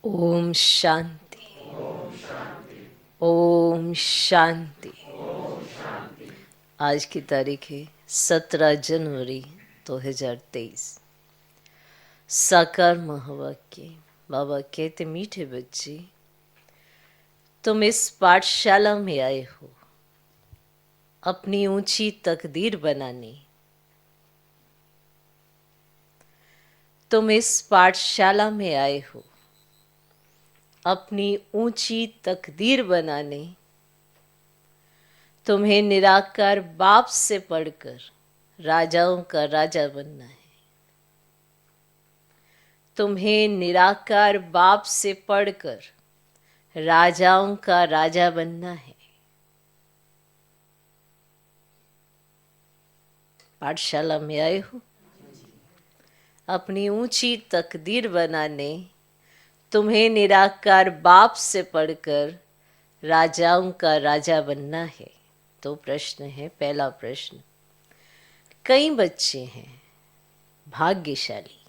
ओम शांति। ओम शांति। आज की तारीख है 17 जनवरी 2023। साकार महावाक्य। बाबा कहते, मीठे बच्चे, तुम इस पाठशाला में आए हो अपनी ऊंची तकदीर बनाने। तुम इस पाठशाला में आए हो अपनी ऊंची तकदीर बनाने। तुम्हें निराकार बाप से पढ़कर राजाओं का राजा बनना है। तुम्हें निराकार बाप से पढ़कर राजाओं का राजा बनना है। पाठशाला में आए हो अपनी ऊंची तकदीर बनाने। तुम्हें निराकार बाप से पढ़कर राजाओं का राजा बनना है। तो प्रश्न है, पहला प्रश्न, कई बच्चे हैं भाग्यशाली,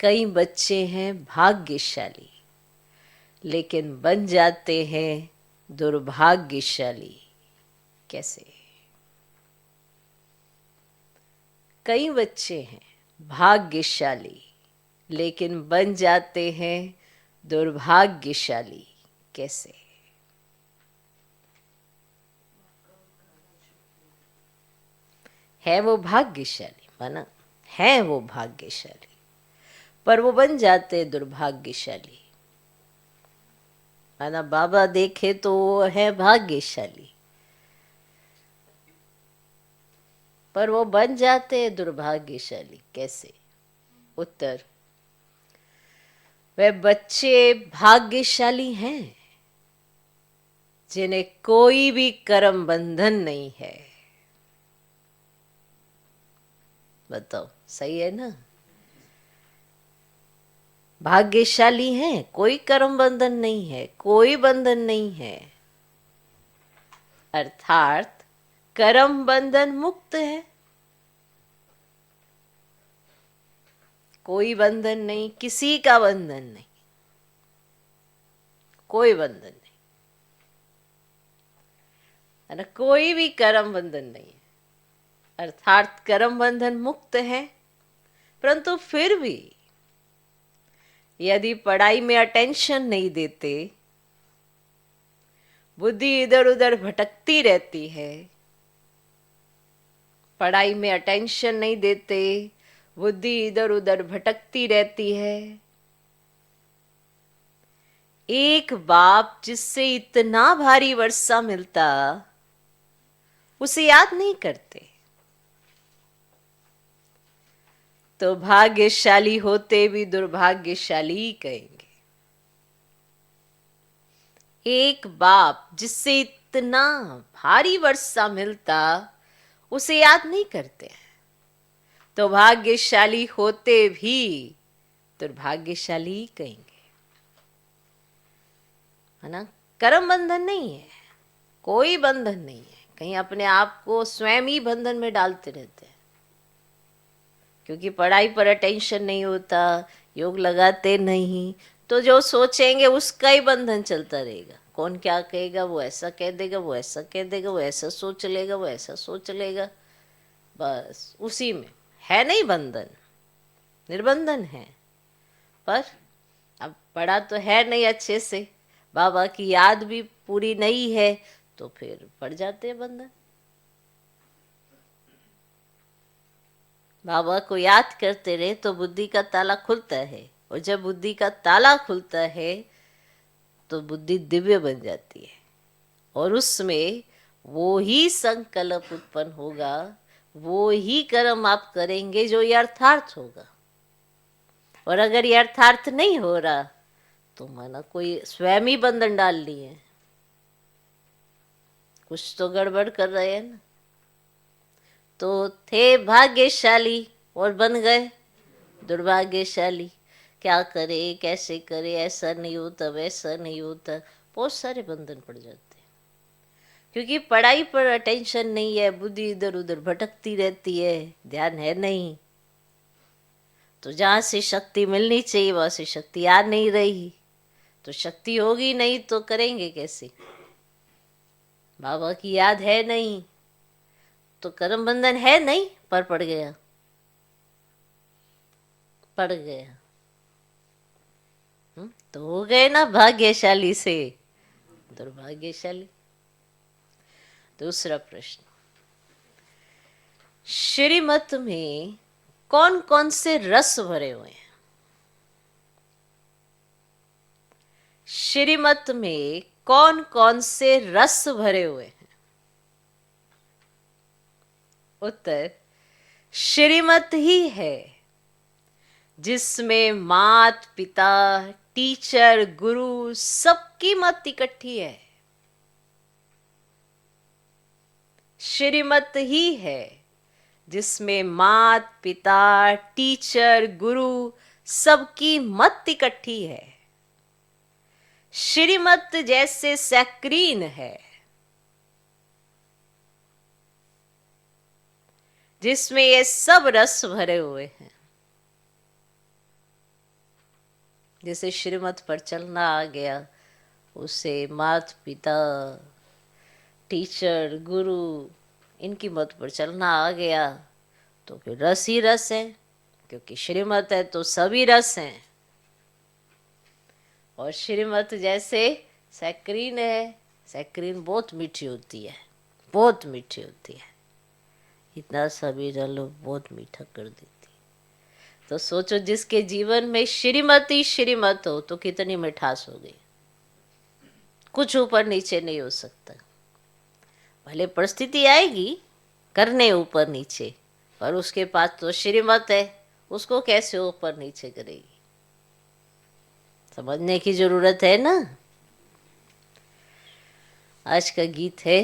कई बच्चे हैं भाग्यशाली, लेकिन बन जाते हैं दुर्भाग्यशाली। कैसे? कई बच्चे हैं भाग्यशाली, लेकिन बन जाते हैं दुर्भाग्यशाली। कैसे? है वो भाग्यशाली, माना है वो भाग्यशाली, पर वो बन जाते दुर्भाग्यशाली। माना बाबा देखे तो वो है भाग्यशाली, पर वो बन जाते दुर्भाग्यशाली। कैसे? उत्तर, वे बच्चे भाग्यशाली हैं जिन्हें कोई भी कर्म बंधन नहीं है। बताओ, सही है ना? भाग्यशाली हैं, कोई कर्म बंधन नहीं है, कोई बंधन नहीं है, अर्थात कर्म बंधन मुक्त है। कोई बंधन नहीं, किसी का बंधन नहीं, कोई बंधन नहीं, है ना? कोई भी कर्म बंधन नहीं है, अर्थात कर्म बंधन मुक्त है। परंतु फिर भी यदि पढ़ाई में अटेंशन नहीं देते, बुद्धि इधर उधर भटकती रहती है, पढ़ाई में अटेंशन नहीं देते, बुद्धि इधर उधर भटकती रहती है, एक बाप जिससे इतना भारी वर्षा मिलता उसे याद नहीं करते, तो भाग्यशाली होते भी दुर्भाग्यशाली कहेंगे। एक बाप जिससे इतना भारी वर्षा मिलता उसे याद नहीं करते, तो भाग्यशाली होते भी दुर्भाग्यशाली कहेंगे, है ना? कर्म बंधन नहीं है, कोई बंधन नहीं है। कहीं अपने आप को स्वयं ही बंधन में डालते रहते हैं, क्योंकि पढ़ाई पर अटेंशन नहीं होता, योग लगाते नहीं, तो जो सोचेंगे उसका ही बंधन चलता रहेगा। कौन क्या कहेगा, वो ऐसा कह देगा, वो ऐसा कह देगा, वो ऐसा सोच लेगा, वो ऐसा सोच लेगा, बस उसी में है। नहीं बंधन, निर्बंधन है, पर अब पढ़ा तो है नहीं अच्छे से, बाबा की याद भी पूरी नहीं है, तो फिर पड़ जाते हैं बंधन। बाबा को याद करते रहे तो बुद्धि का ताला खुलता है, और जब बुद्धि का ताला खुलता है तो बुद्धि दिव्य बन जाती है, और उसमें वो ही संकल्प उत्पन्न होगा, वो ही कर्म आप करेंगे जो यथार्थ होगा। और अगर यथार्थ नहीं हो रहा तो माना कोई स्वयं ही बंधन डाल लिए, कुछ तो गड़बड़ कर रहे हैं ना। तो थे भाग्यशाली और बन गए दुर्भाग्यशाली। क्या करे, कैसे करे, ऐसा नहीं होता, वैसा नहीं होता, बहुत सारे बंधन पड़ जाते हैं, क्योंकि पढ़ाई पर अटेंशन नहीं है, बुद्धि इधर उधर भटकती रहती है, ध्यान है नहीं, तो जहाँ से शक्ति मिलनी चाहिए वहाँ से शक्ति आ नहीं रही, तो शक्ति होगी नहीं तो करेंगे कैसे? बाबा की याद है नहीं तो कर्म बंधन है नहीं, पर पड़ गया, पड़ गया। तो हो गए ना भाग्यशाली से दुर्भाग्यशाली। दूसरा प्रश्न, श्रीमत में कौन कौन से रस भरे हुए हैं? श्रीमत में कौन कौन से रस भरे हुए हैं? उत्तर, श्रीमत ही है जिसमें मात पिता टीचर गुरु सबकी मत इकट्ठी है। श्रीमत ही है जिसमें मात पिता टीचर गुरु सबकी मत इकट्ठी है। श्रीमत जैसे सैक्रीन है जिसमें ये सब रस भरे हुए हैं। जैसे श्रीमत पर चलना आ गया, उसे माता पिता टीचर गुरु इनकी मत पर चलना आ गया तो फिर रस ही रस है, क्योंकि श्रीमत है तो सभी रस हैं। और श्रीमत जैसे सैक्रीन है, सैक्रीन बहुत मीठी होती है, बहुत मीठी होती है, इतना सभी डालो बहुत मीठा कर देती। तो सोचो जिसके जीवन में श्रीमत ही श्रीमत हो तो कितनी मिठास हो गई। कुछ ऊपर नीचे नहीं हो सकता। भले परिस्थिति आएगी करने ऊपर नीचे, पर उसके पास तो श्रीमत है, उसको कैसे ऊपर नीचे करेगी? समझने की जरूरत है ना। आज का गीत है,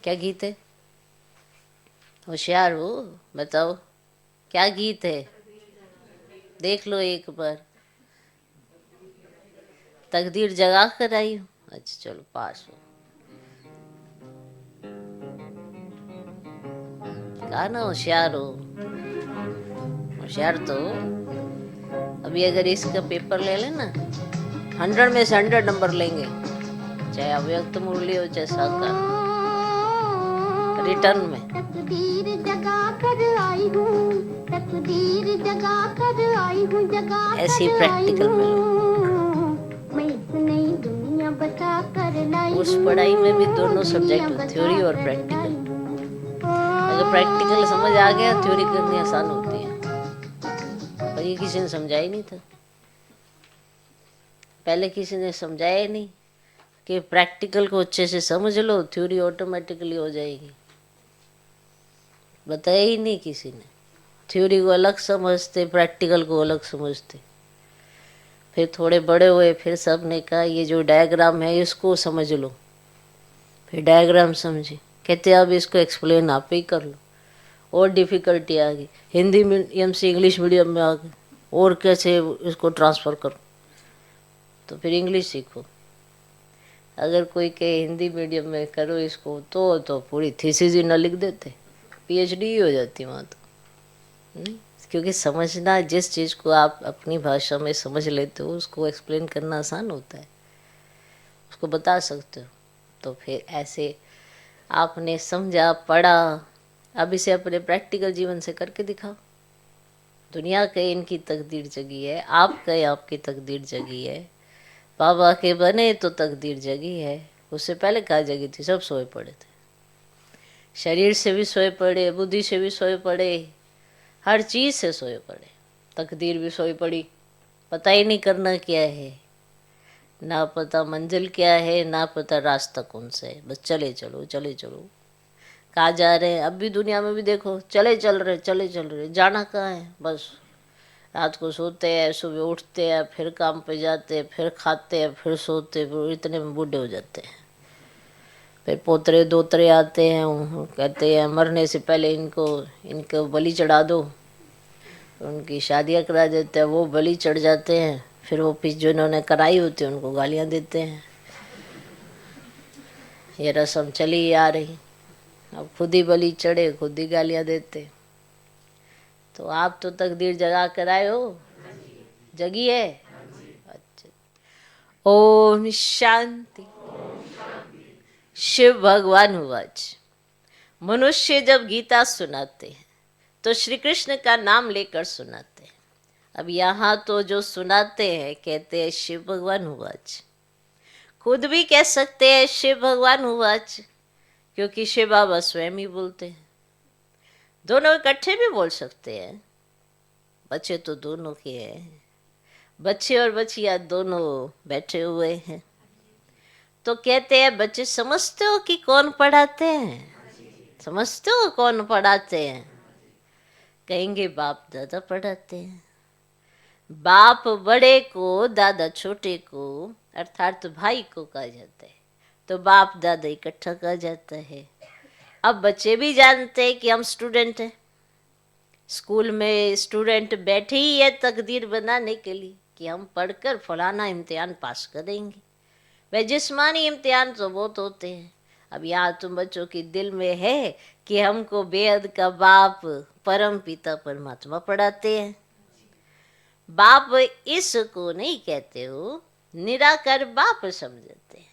क्या गीत है? होशियार हो, बताओ क्या गीत है? देख लो एक बार। तकदीर जगा कर आई हूँ। अच्छा चलो पास हो। कहा ना होशियार हो, होशियार तो अभी अगर इसका पेपर ले लेना 100 में से 100 नंबर लेंगे, चाहे अव्यक्त मुरली हो चाहे साकार, रिटर्न में। तकदीर जगा कर आई हूँ, तकदीर जगा कर आई हूँ, जगा ऐसी प्रैक्टिकल में मैं इस नई दुनिया बता कर लाई। उस पढ़ाई में भी दोनों सब्जेक्ट, थ्योरी और प्रैक्टिकल। अगर प्रैक्टिकल समझ आ गया थ्योरी करनी आसान होती है, पर ये किसी ने समझाया नहीं था। पहले किसी ने समझाया नहीं कि प्रैक्टिकल को अच्छे से समझ लो, थ्योरी ऑटोमेटिकली हो जाएगी। बताया ही नहीं किसी ने। थ्योरी को अलग समझते, प्रैक्टिकल को अलग समझते। फिर थोड़े बड़े हुए, फिर सब ने कहा ये जो डायग्राम है इसको समझ लो। फिर डायग्राम समझे, कहते अब इसको एक्सप्लेन आप ही कर लो। और डिफ़िकल्टी आ गई, हिंदी मीडियम से इंग्लिश मीडियम में आ गए, और कैसे इसको ट्रांसफ़र करो। तो फिर इंग्लिश सीखो। अगर कोई कहे हिंदी मीडियम में करो इसको तो पूरी थीसिस ही न लिख देते, पीएचडी ही हो जाती वहाँ तो। नहीं, क्योंकि समझना, जिस चीज़ को आप अपनी भाषा में समझ लेते हो उसको एक्सप्लेन करना आसान होता है, उसको बता सकते हो। तो फिर ऐसे आपने समझा पढ़ा, अब इसे अपने प्रैक्टिकल जीवन से करके दिखाओ। दुनिया कहे इनकी तकदीर जगी है, आप कहे आपकी तकदीर जगी है, बाबा के बने तो तकदीर जगी है। उससे पहले कहाँ जगी थी? सब सोए पड़े थे। शरीर से भी सोए पड़े, बुद्धि से भी सोए पड़े, हर चीज़ से सोए पड़े। तकदीर भी सोई पड़ी, पता ही नहीं करना क्या है, ना पता मंजिल क्या है, ना पता रास्ता कौन सा है, बस चले चलो चले चलो। कहाँ जा रहे हैं? अब भी दुनिया में भी देखो, चले चल रहे चले चल रहे, जाना कहाँ है? बस रात को सोते हैं, सुबह उठते हैं, फिर काम पे जाते हैं, फिर खाते हैं, फिर सोते हैं, फिर इतने में बूढ़े हो जाते हैं। फिर पोतरे दोतरे आते हैं, कहते हैं मरने से पहले इनको बलि चढ़ा दो, उनकी शादियाँ करा देते हैं, वो बलि चढ़ जाते हैं। फिर वो पीछे जो इन्होंने कराई होती है उनको गालियाँ देते हैं। ये रस्म चली आ रही, अब खुद ही बलि चढ़े, खुद ही गालियाँ देते। तो आप तो तकदीर जगा कर आए हो, जगी है। अच्छा। ओम शांति। शिव भगवान वाच। मनुष्य जब गीता सुनाते हैं तो श्री कृष्ण का नाम लेकर सुनाते हैं। अब यहाँ तो जो सुनाते हैं कहते हैं शिव भगवान वाच। खुद भी कह सकते हैं शिव भगवान वाच, क्योंकि शिव बाबा स्वयं ही बोलते हैं। दोनों इकट्ठे भी बोल सकते हैं, बच्चे तो दोनों के हैं, बच्चे और बच्चियां दोनों बैठे हुए हैं। तो कहते हैं बच्चे समझते हो कि कौन पढ़ाते हैं? समझते हो कौन पढ़ाते हैं? कहेंगे बाप दादा पढ़ाते हैं। बाप बड़े को, दादा छोटे को, अर्थात भाई को कहा जाता है। तो बाप दादा इकट्ठा कहा जाता है। अब बच्चे भी जानते हैं कि हम स्टूडेंट हैं। स्कूल में स्टूडेंट बैठे ही है तकदीर बनाने के लिए कि हम पढ़कर फलाना इम्तिहान पास करेंगे। वह जिस्मानी इम्तिहान तो बहुत होते हैं। अब यहाँ तुम बच्चों के दिल में है कि हमको बेहद का बाप परम पिता परमात्मा पढ़ाते हैं। बाप इसको नहीं कहते हो, निराकार बाप समझते हैं।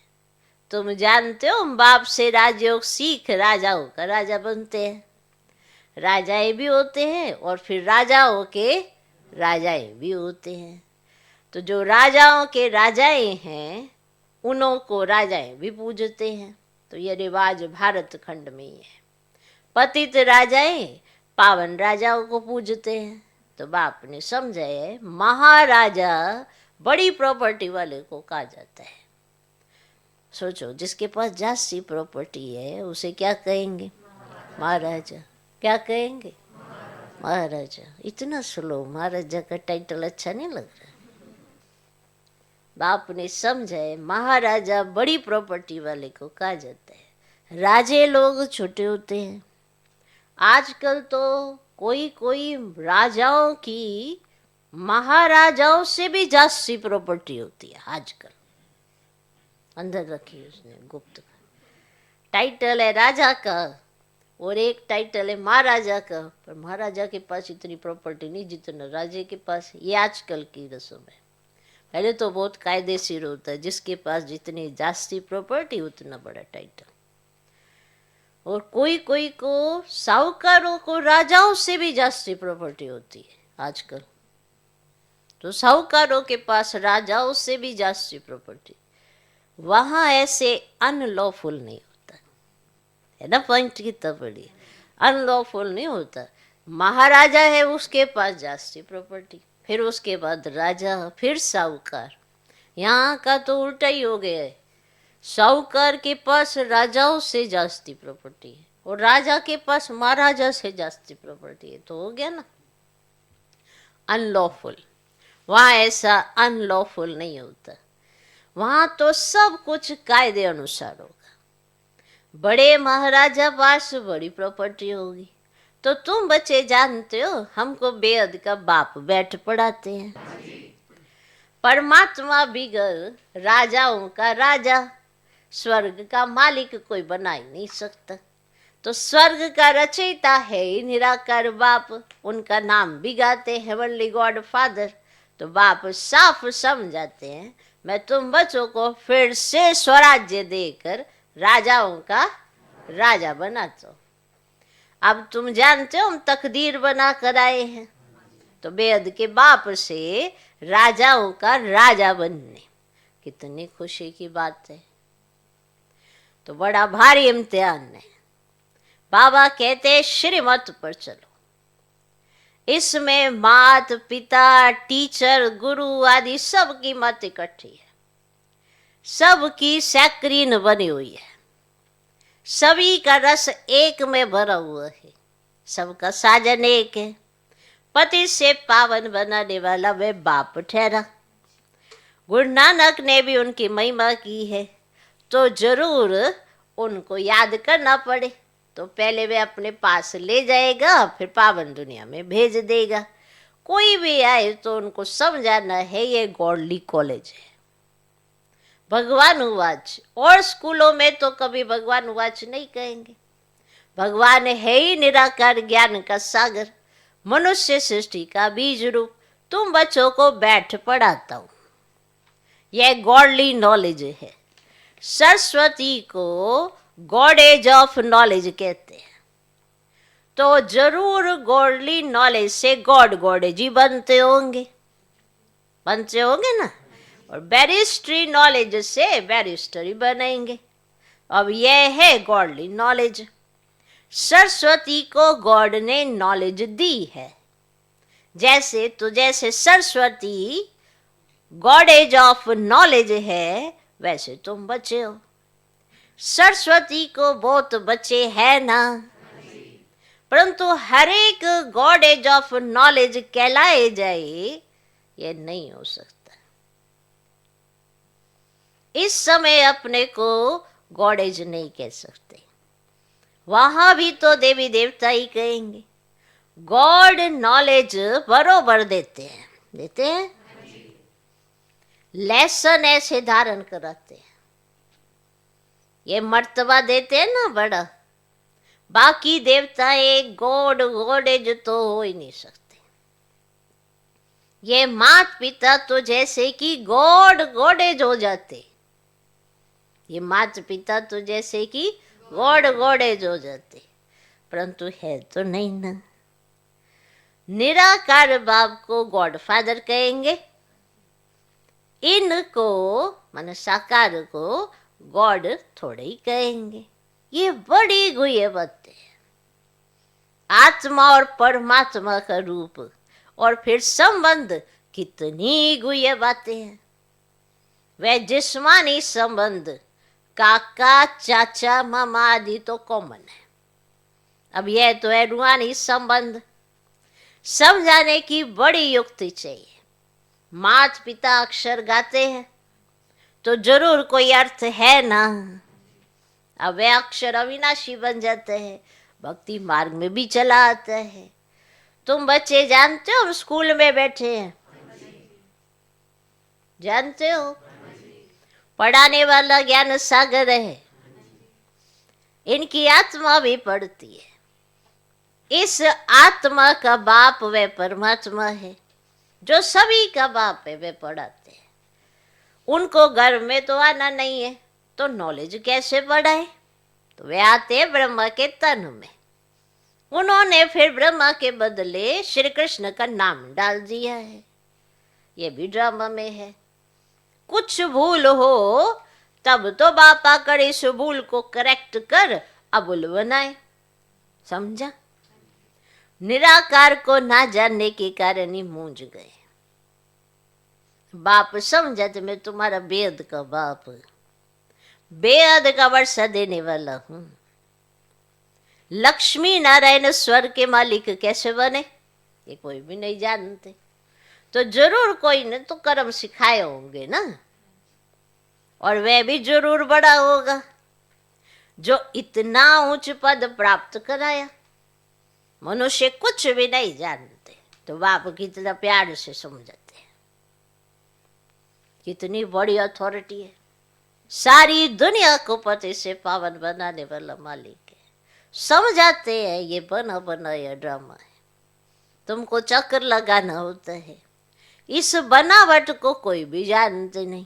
तुम जानते हो बाप से राजयोग सीख राजाओं का राजा बनते हैं। राजाएं भी होते हैं और फिर राजाओं के राजाएं भी होते हैं। तो जो राजाओं के राजाएं हैं उन्हों को राजाएं भी पूजते हैं। तो ये रिवाज भारत खंड में ही है। पतित राजाएं पावन राजाओं को पूजते हैं। तो बाप ने समझा है महाराजा बड़ी प्रॉपर्टी वाले को कहा जाता है। सोचो, जिसके पास जास्ती प्रॉपर्टी है उसे क्या कहेंगे? महाराजा। क्या कहेंगे? महाराजा। इतना स्लो, महाराजा का टाइटल अच्छा नहीं लग रहा। बाप ने समझा है महाराजा बड़ी प्रॉपर्टी वाले को कहा जाता है। राजे लोग छोटे होते हैं। आजकल तो कोई कोई राजाओं की महाराजाओं से भी जास्ती प्रॉपर्टी होती है। आजकल अंदर रखी उसने गुप्त टाइटल है राजा का और एक टाइटल है महाराजा का, पर महाराजा के पास इतनी प्रॉपर्टी नहीं जितना राजे के पास। ये आजकल की रस्म है। पहले तो बहुत कायदेशीर होता है, जिसके पास जितनी जास्ती प्रॉपर्टी उतना बड़ा टाइटल। और कोई कोई को साहूकारों को राजाओं से भी जास्ती प्रॉपर्टी होती है आजकल। तो साहूकारों के पास राजाओं से भी जास्ती प्रॉपर्टी। वहां ऐसे अनलॉफुल नहीं होता है ना। पॉइंट कितना बड़ी, अनलॉफुल नहीं होता। महाराजा है उसके पास जास्ती प्रॉपर्टी, फिर उसके बाद राजा, फिर साहूकार। यहाँ का तो उल्टा ही हो गया है। साहूकार के पास राजाओं से जास्ती प्रॉपर्टी है और राजा के पास महाराजा से जास्ती प्रॉपर्टी है। तो हो गया ना अनलॉफुल। वहाँ ऐसा अनलॉफुल नहीं होता। वहाँ तो सब कुछ कायदे अनुसार होगा। बड़े महाराजा पास बड़ी प्रॉपर्टी होगी। तो तुम बच्चे जानते हो हमको बेहद का बाप बैठ पढ़ाते हैं। परमात्मा बिगर राजाओं का राजा, स्वर्ग का मालिक कोई बना ही नहीं सकता। तो स्वर्ग का रचयिता है ही निराकार बाप। उनका नाम भी गाते हैं हेवनली गॉड फादर। तो बाप साफ समझाते हैं मैं तुम बच्चों को फिर से स्वराज्य देकर राजाओं का राजा बनाता हूं। अब तुम जानते हो हम तकदीर बना कर आए हैं। तो बेहद के बाप से राजाओं का राजा बनने, कितनी खुशी की बात है। तो बड़ा भारी इम्तिहान है। बाबा कहते श्रीमत पर चलो। इसमें मात पिता, टीचर, गुरु आदि सबकी मत इकट्ठी है। सबकी सैक्रीन बनी हुई है। सभी का रस एक में भरा हुआ है। सबका साजन एक है। पति से पावन बनाने वाला वे बाप ठहरा। गुरु नानक ने भी उनकी महिमा की है। तो जरूर उनको याद करना पड़े तो पहले वे अपने पास ले जाएगा, फिर पावन दुनिया में भेज देगा। कोई भी आए तो उनको समझाना है ये गॉडली कॉलेज है। भगवान उवाच। और स्कूलों में तो कभी भगवान उवाच नहीं कहेंगे। भगवान है ही निराकार ज्ञान का सागर। मनुष्य सृष्टि का बीज रूप तुम बच्चों को बैठ पढ़ाता हूं। यह गॉडली नॉलेज है। सरस्वती को गॉडेज ऑफ नॉलेज कहते हैं। तो जरूर गॉडली नॉलेज से गॉडेज ही बनते होंगे ना। और बैरिस्ट्री नॉलेज से बैरिस्टर ही बनेंगे। अब यह है गॉडली नॉलेज। सरस्वती को गॉड ने नॉलेज दी है। जैसे सरस्वती गॉडेज ऑफ नॉलेज है, वैसे तुम बच्चे हो। सरस्वती को बहुत बच्चे हैं ना, परंतु हर एक गॉडेज ऑफ नॉलेज कहलाए जाए, ये नहीं हो सकता। इस समय अपने को गॉडेज नहीं कह सकते, वहां भी तो देवी देवता ही कहेंगे। गॉड नॉलेज बरोबर देते हैं लेसन ऐसे धारण कराते हैं। ये मर्तबा देते हैं ना बड़ा। बाकी देवता एक गॉडेज तो हो ही नहीं सकते। ये माता पिता तो जैसे कि गॉडेज हो जाते। ये माता पिता तो जैसे कि गॉडेज हो जाते, परंतु है तो नहीं ना। निराकार बाप को गॉड फादर कहेंगे, इनको माने साकार को गॉड थोड़े ही कहेंगे। ये बड़ी गुह्य बातें हैं। आत्मा और परमात्मा का रूप और फिर संबंध, कितनी गुह्य बातें हैं। वह जिस्मानी संबंध काका चाचा मामा आदि तो कॉमन है। अब यह तो है रूहानी संबंध। समझाने की बड़ी युक्ति चाहिए। माता पिता अक्षर गाते हैं तो जरूर कोई अर्थ है ना। अब वे अक्षर अविनाशी बन जाते हैं, भक्ति मार्ग में भी चला आता है। तुम बच्चे जानते हो हम स्कूल में बैठे हैं, जानते हो पढ़ाने वाला ज्ञान सागर है, इनकी आत्मा भी पढ़ती है। इस आत्मा का बाप वे परमात्मा है, जो सभी का बाप है। वे पढ़ाते हैं। उनको घर में तो आना नहीं है, तो नॉलेज कैसे पढ़ाए? तो वे आते हैं ब्रह्मा के तन में। उन्होंने फिर ब्रह्मा के बदले श्री कृष्ण का नाम डाल दिया है। ये भी ड्रामा में है। कुछ भूल हो तब तो बापा कर इस भूल को करेक्ट कर अबुल बनाए। समझा? निराकार को ना जानने के कारण ही मूंझ गए। बाप समझा तो मैं तुम्हारा बेहद का बाप, बेहद का वर्षा देने वाला हूं। लक्ष्मी नारायण स्वर्ग के मालिक कैसे बने, ये कोई भी नहीं जानते। तो जरूर कोई ने तो कर्म सिखाए होंगे ना, और वह भी जरूर बड़ा होगा जो इतना उच्च पद प्राप्त कराया। मनुष्य कुछ भी नहीं जानते, तो बाप कितना प्यार से समझाते हैं। कितनी बड़ी अथॉरिटी है। सारी दुनिया को पति से पावन बनाने वाला मालिक है। समझाते हैं ये बना बनाया ड्रामा है, तुमको चक्कर लगाना होता है। इस बनावट को कोई भी जानते नहीं।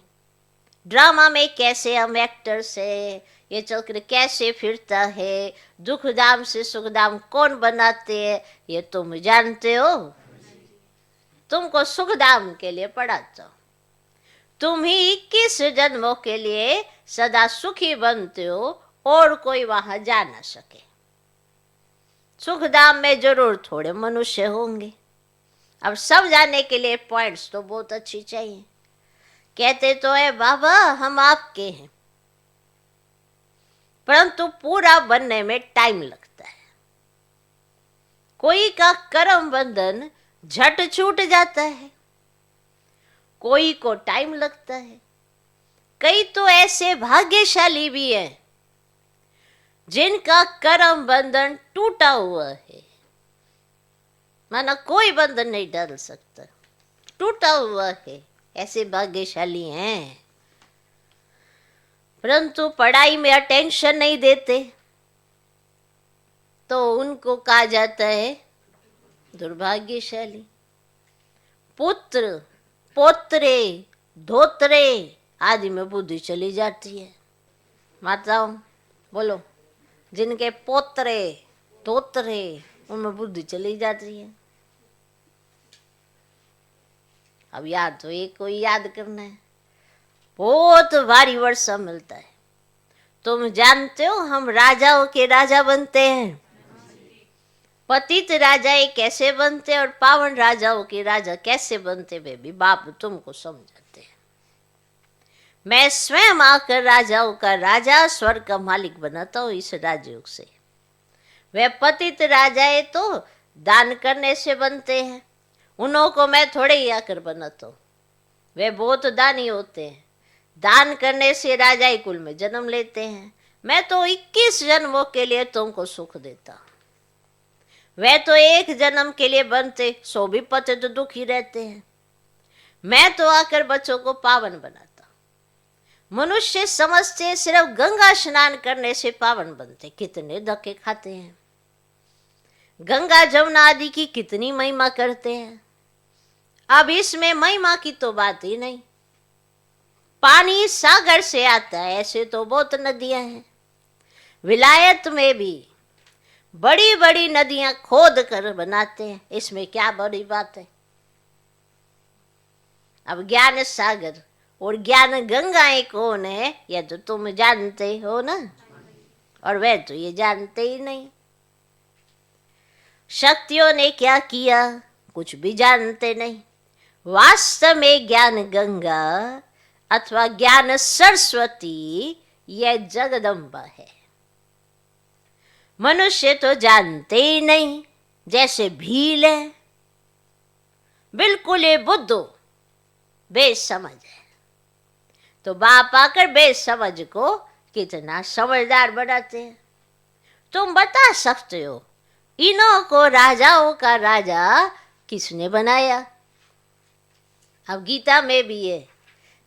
ड्रामा में कैसे हम एक्टर्स है, ये चक्र कैसे फिरता है, दुख दाम से सुख दाम कौन बनाते हैं, ये तुम जानते हो। तुमको सुख दाम के लिए पढ़ाता हूं। तुम ही 21 जन्मों के लिए सदा सुखी बनते हो, और कोई वहां जा ना सके। सुख दाम में जरूर थोड़े मनुष्य होंगे। अब सब जानने के लिए पॉइंट्स तो बहुत अच्छी चाहिए। कहते तो है बाबा हम आपके हैं, परंतु पूरा बनने में टाइम लगता है। कोई का कर्म बंधन झट छूट जाता है, कोई को टाइम लगता है। कई तो ऐसे भाग्यशाली भी हैं जिनका कर्म बंधन टूटा हुआ है, माना कोई बंधन नहीं डाल सकता, टूटा हुआ है। ऐसे भाग्यशाली हैं, परंतु पढ़ाई में अटेंशन नहीं देते, तो उनको कहा जाता है दुर्भाग्यशाली। पुत्र, पोत्रे, धोत्रे आदि में बुद्धि चली जाती है। माताओं बोलो, जिनके पोत्रे धोत्रे उनमें बुद्धि चली जाती है। अब याद तो एक को याद करना है, बहुत भारी वर्षा मिलता है। तुम जानते हो हम राजाओं के राजा बनते हैं। पतित राजाएं कैसे बनते और पावन राजाओं के राजा कैसे बनते वे भी बाप तुमको समझाते हैं। मैं स्वयं आकर राजाओं का राजा स्वर्ग का मालिक बनाता हूँ इस राजयोग से। वे पतित राजाएं तो दान करने से बनते हैं, उन्हों को मैं थोड़े ही आकर बनाता हूँ। वे बहुत दानी होते हैं, दान करने से राजाई कुल में जन्म लेते हैं। मैं तो 21 जन्मों के लिए तुमको सुख देता हूँ। वे तो एक जन्म के लिए बनते, सो भी पति तो दुखी रहते हैं। मैं तो आकर बच्चों को पावन बनाता हूँ। मनुष्य समझते सिर्फ गंगा स्नान करने से पावन बनते, कितने धक्के खाते हैं। गंगा जमुना आदि की कितनी महिमा करते हैं। अब इसमें महिमा की तो बात ही नहीं। पानी सागर से आता है, ऐसे तो बहुत नदियां हैं। विलायत में भी बड़ी बड़ी नदियां खोद कर बनाते हैं, इसमें क्या बड़ी बात है। अब ज्ञान सागर और ज्ञान गंगाएं कौन है, यह तो तुम जानते हो ना, और वह तो ये जानते ही नहीं। शक्तियों ने क्या किया कुछ भी जानते नहीं। वास्तव में ज्ञान गंगा अथवा ज्ञान सरस्वती यह जगदम्बा है। मनुष्य तो जानते ही नहीं, जैसे भील है, बिल्कुल ये बुद्धो बेसमझ है। तो बाप आकर बेसमझ को कितना समझदार बनाते हैं। तुम बता सकते हो इन्हों को राजाओं का राजा किसने बनाया। अब गीता में भी है,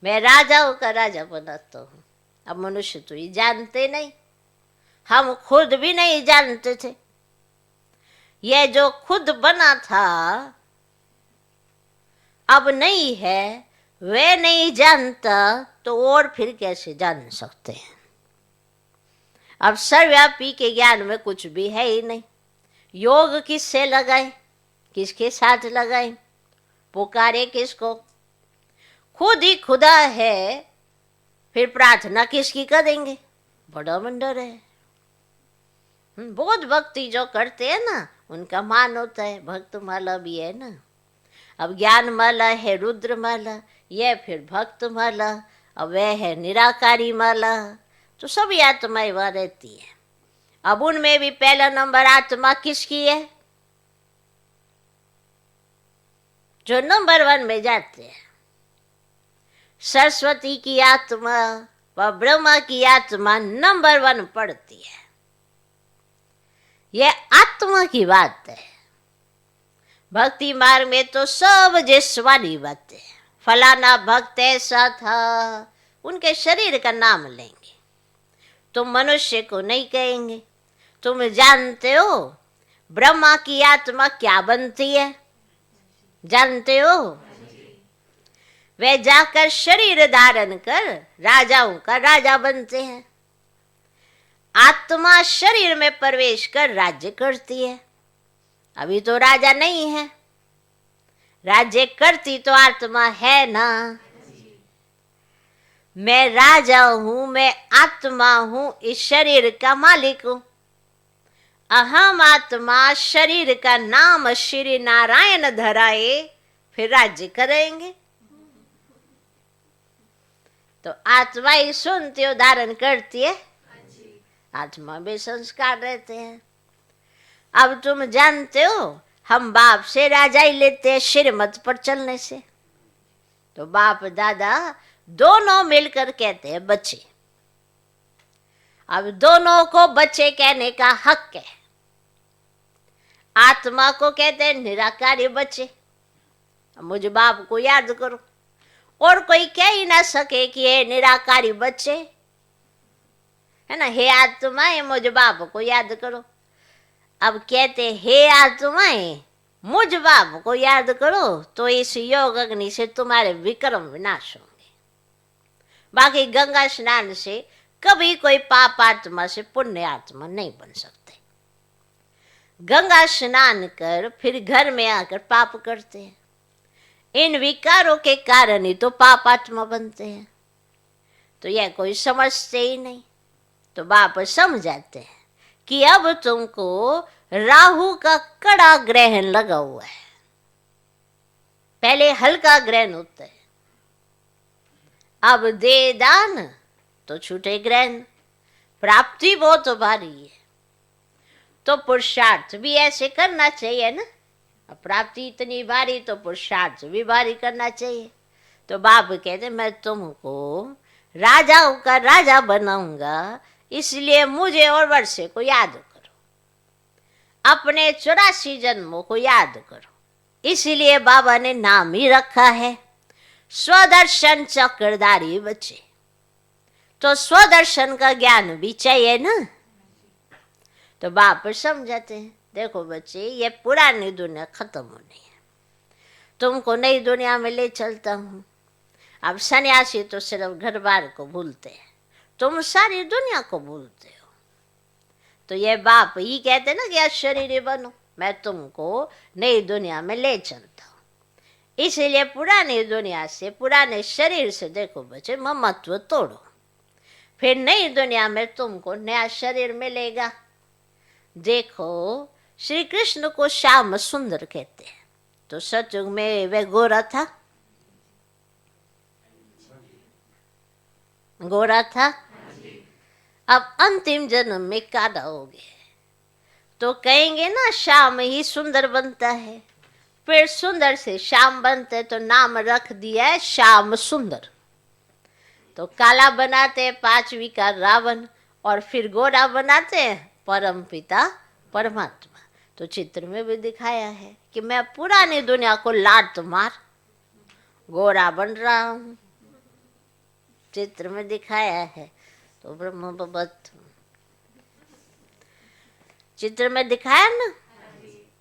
मैं राजाओं का राजा बनाता हूँ। अब मनुष्य तो ये जानते नहीं, हम खुद भी नहीं जानते थे। यह जो खुद बना था अब नहीं है, वह नहीं जानता तो और फिर कैसे जान सकते हैं। अब सर्वव्यापी के ज्ञान में कुछ भी है ही नहीं। योग किससे लगाए, किसके साथ लगाए, पुकारे किसको। खुद ही खुदा है, फिर प्रार्थना किसकी करेंगे। बड़ा मंडर है। बहुत भक्ति जो करते हैं ना उनका मान होता है। भक्त माला भी है ना, अब ज्ञान माला है, रुद्र माला, यह फिर भक्त माला, अब वह है निराकारी माला। तो सभी आत्माएं वहाँ रहती है। अब उनमें भी पहला नंबर आत्मा किसकी है, जो नंबर 1 में जाते हैं। सरस्वती की आत्मा व ब्रह्मा की आत्मा नंबर 1 पढ़ती है। यह आत्मा की बात है। भक्ति मार्ग में तो सब जिस्मानी बातें। फलाना भक्त ऐसा था, उनके शरीर का नाम लेंगे, तुम मनुष्य को नहीं कहेंगे। तुम जानते हो ब्रह्मा की आत्मा क्या बनती है, जानते हो। वे जाकर शरीर धारण कर राजाओं का राजा बनते हैं। आत्मा शरीर में प्रवेश कर राज्य करती है। अभी तो राजा नहीं है, राज्य करती तो आत्मा है ना। मैं राजा हूं, मैं आत्मा हूं, इस शरीर का मालिक हूं। अहम आत्मा शरीर का नाम श्री नारायण धराए, फिर राज्य करेंगे। तो आत्मा ही सुनती हो, धारण करती है। आत्मा में संस्कार रहते हैं। अब तुम जानते हो हम बाप से राजा ही लेते हैं श्रीमत पर चलने से। तो बाप दादा दोनों मिलकर कहते हैं बच्चे। अब दोनों को बच्चे कहने का हक है। आत्मा को कहते हैं निराकारी बच्चे, मुझे बाप को याद करो। और कोई कह ही ना सके कि ये निराकारी बच्चे है ना, हे आत्माएं मुझे बाप को याद करो। अब कहते हे आत्माएं, मुझ बाप को याद करो तो इस योग अग्नि से तुम्हारे विक्रम विनाश होंगे। बाकी गंगा स्नान से कभी कोई पाप आत्मा से पुण्य आत्मा नहीं बन सकते। गंगा स्नान कर फिर घर में आकर पाप करते हैं, इन विकारों के कारण ही तो पाप आत्मा बनते हैं। तो यह कोई समझते ही नहीं। तो बाप समझाते हैं कि अब तुमको राहु का कड़ा ग्रहण लगा हुआ है। पहले हल्का ग्रहण होता है, अब दे दान तो छूटे ग्रहण। प्राप्ति बहुत भारी है, तो पुरुषार्थ भी ऐसे करना चाहिए ना। अब प्राप्ति इतनी भारी तो पुरुषार्थ भी भारी करना चाहिए। तो बाप कहते मैं तुमको राजाओं का राजा बनाऊंगा, इसलिए मुझे और वर्षे को याद करो, अपने 84 जन्मों को याद करो। इसलिए बाबा ने नाम ही रखा है स्वदर्शन चक्रधारी बच्चे। तो स्वदर्शन का ज्ञान भी चाहिए ना। तो बाप समझाते हैं देखो बच्चे, ये पुरानी दुनिया खत्म होनी है, तुमको नई दुनिया में ले चलता हूं। अब सन्यासी तो सिर्फ घर बार को भूलते हैं, तुम सारी दुनिया को भूलते हो। तो ये बाप ही कहते ना कि शरीर बनो, मैं तुमको नई दुनिया में ले चलता हूं। इसलिए पुरानी दुनिया से, पुराने शरीर से देखो बच्चे ममत्व तोड़ो, फिर नई दुनिया में तुमको नया शरीर मिलेगा। देखो श्री कृष्ण को श्याम सुंदर कहते हैं, तो सतयुग में वह गोरा था, गोरा था। अब अंतिम जन्म में काला हो गया, तो कहेंगे ना श्याम ही सुंदर बनता है। फिर सुंदर से श्याम बनते, तो नाम रख दिया है श्याम सुंदर। तो काला बनाते हैं 5 विकार रावण, और फिर गोरा बनाते हैं परम पिता परमात्मा। तो चित्र में भी दिखाया है कि मैं पुरानी दुनिया को लात मार गोरा बन रहा हूं, चित्र में दिखाया है। तो ब्रह्म बबत चित्र में दिखाया ना,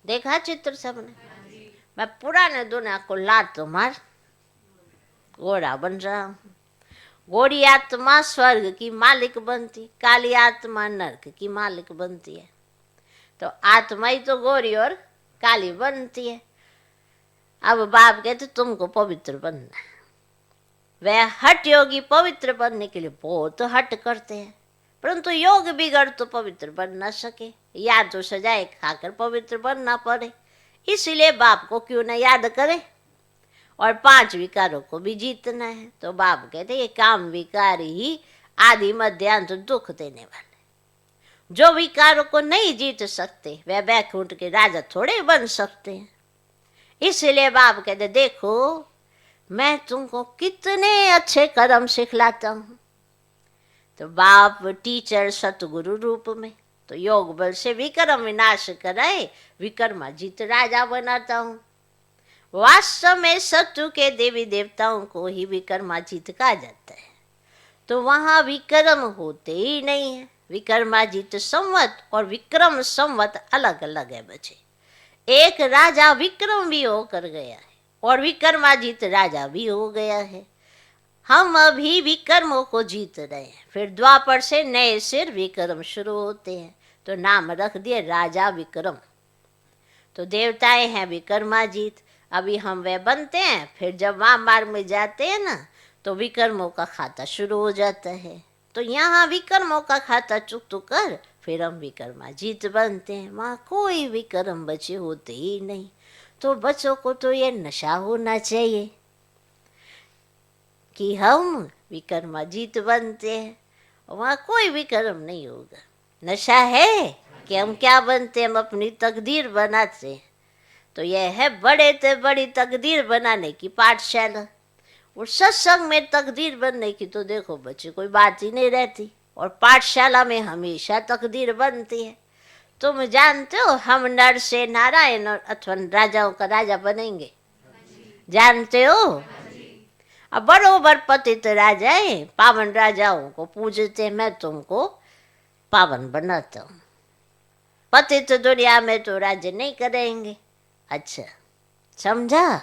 देखा चित्र सबने। मैं पुराने दुनिया को लात मार गोरा बन रहा हूं। गोरी आत्मा स्वर्ग की मालिक बनती, काली आत्मा नरक की मालिक बनती है। तो आत्मा ही तो गोरी और काली बनती है। अब बाप कहते तुमको पवित्र बनना है। वह हठ योगी पवित्र बनने के लिए बहुत हट करते हैं, परंतु योग बिगड़ तो पवित्र बन न सके, या तो सजाए खाकर पवित्र बनना पड़े। इसलिए बाप को क्यों न याद करें, और 5 विकारों को भी जीतना है। तो बाप कहते ये काम विकार ही आदि मध्यांत दुख देने वाले। जो विकारों को नहीं जीत सकते वह बैकुंठ के राजा थोड़े बन सकते हैं। इसलिए बाप कहते देखो मैं तुमको कितने अच्छे कर्म सिखलाता हूँ। तो बाप टीचर सतगुरु रूप में, तो योग बल से विक्रम विनाश कराए, विक्रमाजीत राजा बनाता हूँ। वास्तव में सत्य के देवी देवताओं को ही विक्रमाजीत कहा जाता है। तो वहां विक्रम होते ही नहीं है। विक्रमाजीत संवत और विक्रम संवत अलग अलग है बच्चे। एक राजा विक्रम भी होकर गया है और विक्रमाजीत राजा भी हो गया है। हम अभी विक्रमों को जीत रहे हैं, फिर द्वापर से नए सिर विक्रम शुरू होते हैं। तो नाम रख दिए राजा विक्रम। तो देवताएं हैं विक्रमाजीत, अभी हम वे बनते हैं। फिर जब वहां मार्ग में जाते हैं ना, तो विक्रमों का खाता शुरू हो जाता है। तो यहाँ विक्रमों का खाता चुकतु कर फिर हम विक्रमाजीत बनते हैं। वहाँ कोई विक्रम बचे होते ही नहीं। तो बच्चों को तो ये नशा होना चाहिए कि हम विक्रमाजीत बनते हैं, वहाँ कोई विक्रम नहीं होगा। नशा है कि हम क्या बनते हैं, हम अपनी तकदीर बनाते हैं। तो यह है बड़े से बड़ी तकदीर बनाने की पाठशाला। और सत्संग में तकदीर बनने की तो देखो बच्चे कोई बात ही नहीं रहती, और पाठशाला में हमेशा तकदीर बनती है। तुम जानते हो हम नर से नारायण अथवा राजाओं का राजा बनेंगे, जानते हो? अब बरोबर पतित राजाएं पावन राजाओं को पूजते, मैं तुमको पावन बनाता हूँ। पतित दुनिया में तो राज्य नहीं करेंगे, अच्छा, समझा?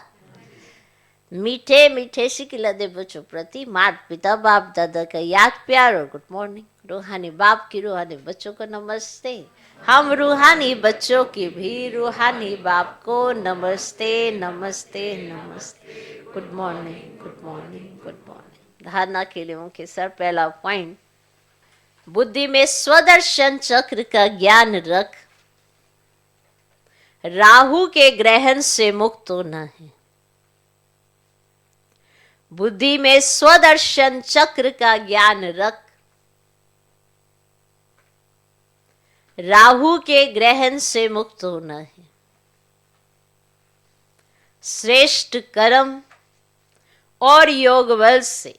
मीठे मीठे सिखिलदे बच्चों प्रति माता पिता बाप दादा का याद प्यार और गुड मॉर्निंग। रूहानी बाप की रूहानी बच्चों को नमस्ते। हम रूहानी बच्चों की भी रूहानी बाप को नमस्ते नमस्ते नमस्ते। Good morning good morning good morning. धारणा के लिए उनके सर पहला पॉइंट, बुद्धि में स्वदर्शन चक्र का ज्ञान रख, राहु के ग्रहण से मुक्त होना है। बुद्धि में स्वदर्शन चक्र का ज्ञान रख, राहु के ग्रहण से मुक्त होना है। श्रेष्ठ कर्म और योग बल से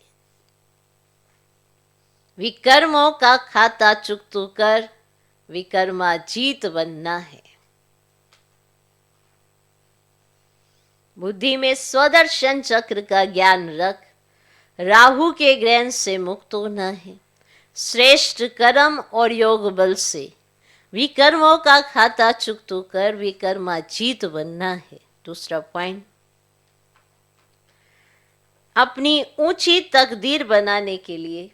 विकर्मों का खाता चुकतू कर विकर्माजीत बनना है। बुद्धि में स्वदर्शन चक्र का ज्ञान रख, राहु के ग्रहण से मुक्त होना है। श्रेष्ठ कर्म और योग बल से विकर्मों का खाता चुकतू कर विकर्माजीत बनना है। दूसरा पॉइंट, अपनी ऊंची तकदीर बनाने के लिए,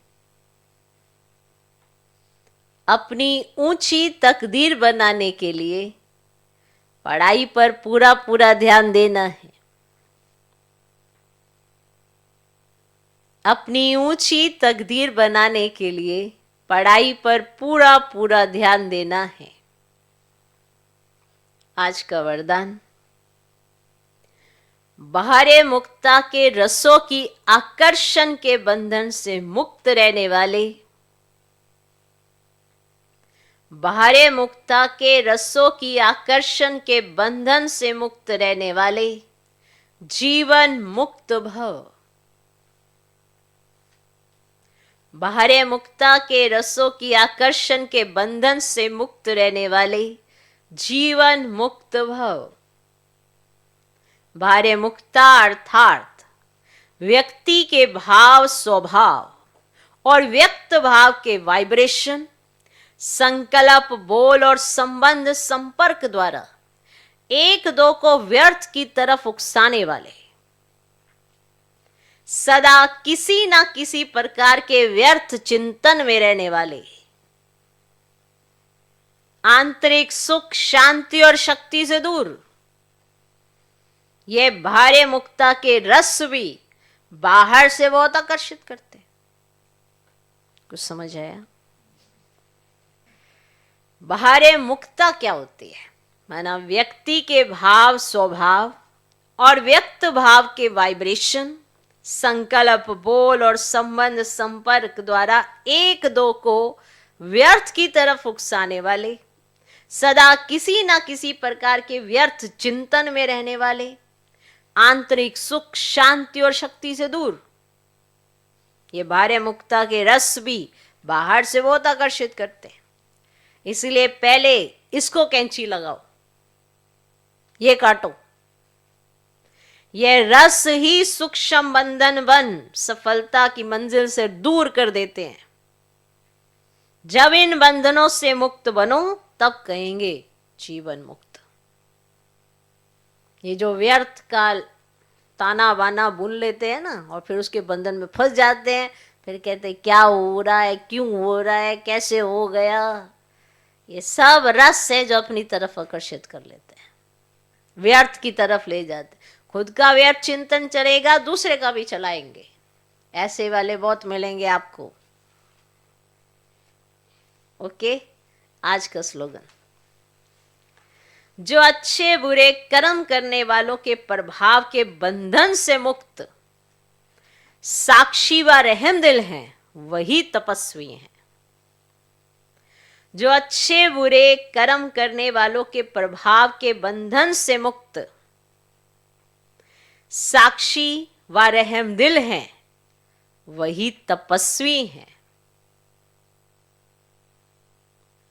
अपनी ऊंची तकदीर बनाने के लिए पढ़ाई पर पूरा पूरा ध्यान देना है। अपनी ऊंची तकदीर बनाने के लिए पढ़ाई पर पूरा पूरा ध्यान देना है। आज का वरदान, बाहरे मुक्ता के रसों की आकर्षण के बंधन से मुक्त रहने वाले, बाहरे मुक्ता के रसों की आकर्षण के बंधन से मुक्त रहने वाले जीवन मुक्त भव। बाहरे मुक्ता के रसों की आकर्षण के बंधन से मुक्त रहने वाले जीवन मुक्त भव। बाहरे मुक्ता अर्थात व्यक्ति के भाव स्वभाव और व्यक्त भाव के वाइब्रेशन, संकल्प बोल और संबंध संपर्क द्वारा एक दो को व्यर्थ की तरफ उकसाने वाले, सदा किसी ना किसी प्रकार के व्यर्थ चिंतन में रहने वाले, आंतरिक सुख शांति और शक्ति से दूर, ये बाहरे मुक्ता के रस भी बाहर से बहुत आकर्षित करते। कुछ समझ आया? बाहरे मुक्ता क्या होती है? माना व्यक्ति के भाव स्वभाव और व्यक्त भाव के वाइब्रेशन, संकल्प बोल और संबंध संपर्क द्वारा एक दो को व्यर्थ की तरफ उकसाने वाले, सदा किसी ना किसी प्रकार के व्यर्थ चिंतन में रहने वाले, आंतरिक सुख शांति और शक्ति से दूर, ये बाहरे मुक्ता के रस भी बाहर से बहुत आकर्षित करते हैं। इसलिए पहले इसको कैंची लगाओ, ये काटो। ये रस ही सूक्ष्म बंधन बन सफलता की मंजिल से दूर कर देते हैं। जब इन बंधनों से मुक्त बनो तब कहेंगे जीवन मुक्त। ये जो व्यर्थ का ताना बाना बुन लेते हैं ना और फिर उसके बंधन में फंस जाते हैं, फिर कहते हैं क्या हो रहा है, क्यों हो रहा है, कैसे हो गया, ये सब रस है जो अपनी तरफ आकर्षित कर लेते हैं, व्यर्थ की तरफ ले जाते। खुद का व्यर्थ चिंतन चलेगा, दूसरे का भी चलाएंगे। ऐसे वाले बहुत मिलेंगे आपको। ओके, आज का स्लोगन, जो अच्छे बुरे कर्म करने वालों के प्रभाव के बंधन से मुक्त साक्षी व रहमदिल हैं, वही तपस्वी हैं। जो अच्छे बुरे कर्म करने वालों के प्रभाव के बंधन से मुक्त साक्षी व रहमदिल हैं, वही तपस्वी हैं।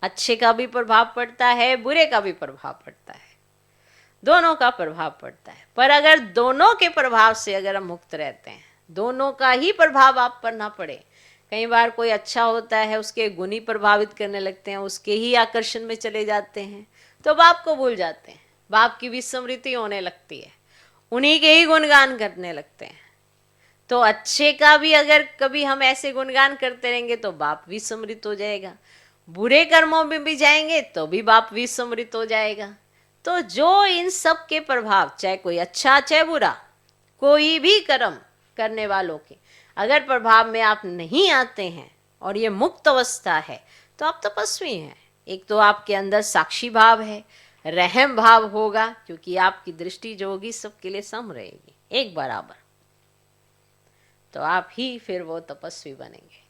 अच्छे का भी प्रभाव पड़ता है, बुरे का भी प्रभाव पड़ता है, दोनों का प्रभाव पड़ता है। पर अगर दोनों के प्रभाव से अगर हम मुक्त रहते हैं, दोनों का ही प्रभाव आप पर ना पड़े, कई बार कोई अच्छा होता है उसके गुण ही प्रभावित करने लगते हैं, उसके ही आकर्षण में चले जाते हैं, तो बाप को भूल जाते हैं। बाप की विस्मृति होने लगती है, उन्हीं के ही गुणगान करने लगते हैं। तो अच्छे का भी अगर कभी हम ऐसे गुणगान करते रहेंगे तो बाप विस्मृत हो जाएगा, बुरे कर्मों में भी जाएंगे तो भी बाप विस्मृत हो जाएगा। तो जो इन सब के प्रभाव, चाहे कोई अच्छा चाहे बुरा, कोई भी कर्म करने वालों के अगर प्रभाव में आप नहीं आते हैं और ये मुक्त अवस्था है तो आप तपस्वी हैं। एक तो आपके अंदर साक्षी भाव है, रहम भाव होगा, क्योंकि आपकी दृष्टि जो होगी सबके लिए सम रहेगी, एक बराबर, तो आप ही फिर वो तपस्वी बनेंगे।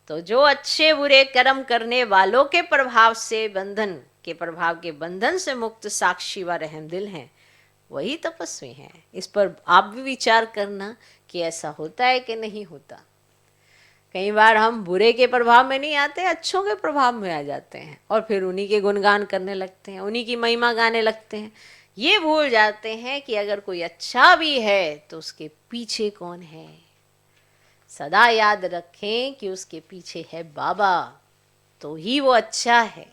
तो जो अच्छे बुरे कर्म करने वालों के प्रभाव से, बंधन के प्रभाव के बंधन से मुक्त साक्षी व रहमदिल हैं, वही तपस्वी हैं। इस पर आप भी विचार करना कि ऐसा होता है कि नहीं होता। कई बार हम बुरे के प्रभाव में नहीं आते, अच्छों के प्रभाव में आ जाते हैं और फिर उन्हीं के गुणगान करने लगते हैं, उन्हीं की महिमा गाने लगते हैं। ये भूल जाते हैं कि अगर कोई अच्छा भी है तो उसके पीछे कौन है। सदा याद रखें कि उसके पीछे है बाबा, तो ही वो अच्छा है।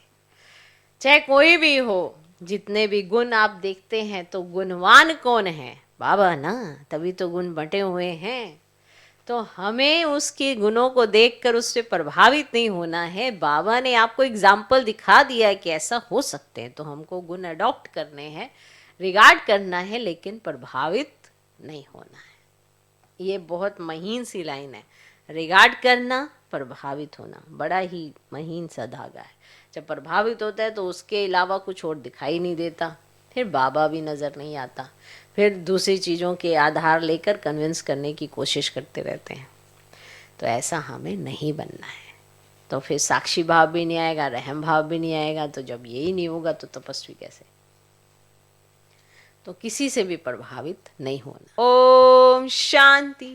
चाहे कोई भी हो, जितने भी गुण आप देखते हैं तो गुणवान कौन है? बाबा ना, तभी तो गुण बंटे हुए हैं। तो हमें उसके गुणों को देखकर उससे प्रभावित नहीं होना है। बाबा ने आपको एग्जाम्पल दिखा दिया है कि ऐसा हो सकते हैं, तो हमको गुण अडॉप्ट करने हैं, रिगार्ड करना है, लेकिन प्रभावित नहीं होना है। ये बहुत महीन सी लाइन है, रिगार्ड करना, प्रभावित होना, बड़ा ही महीन सा धागा है। जब प्रभावित होता है तो उसके अलावा कुछ और दिखाई नहीं देता, फिर बाबा भी नज़र नहीं आता, फिर दूसरी चीज़ों के आधार लेकर कन्विंस करने की कोशिश करते रहते हैं। तो ऐसा हमें नहीं बनना है। तो फिर साक्षी भाव भी नहीं आएगा, रहम भाव भी नहीं आएगा। तो जब यही नहीं होगा तो तपस्वी कैसे? तो किसी से भी प्रभावित नहीं होना। ओम शांति।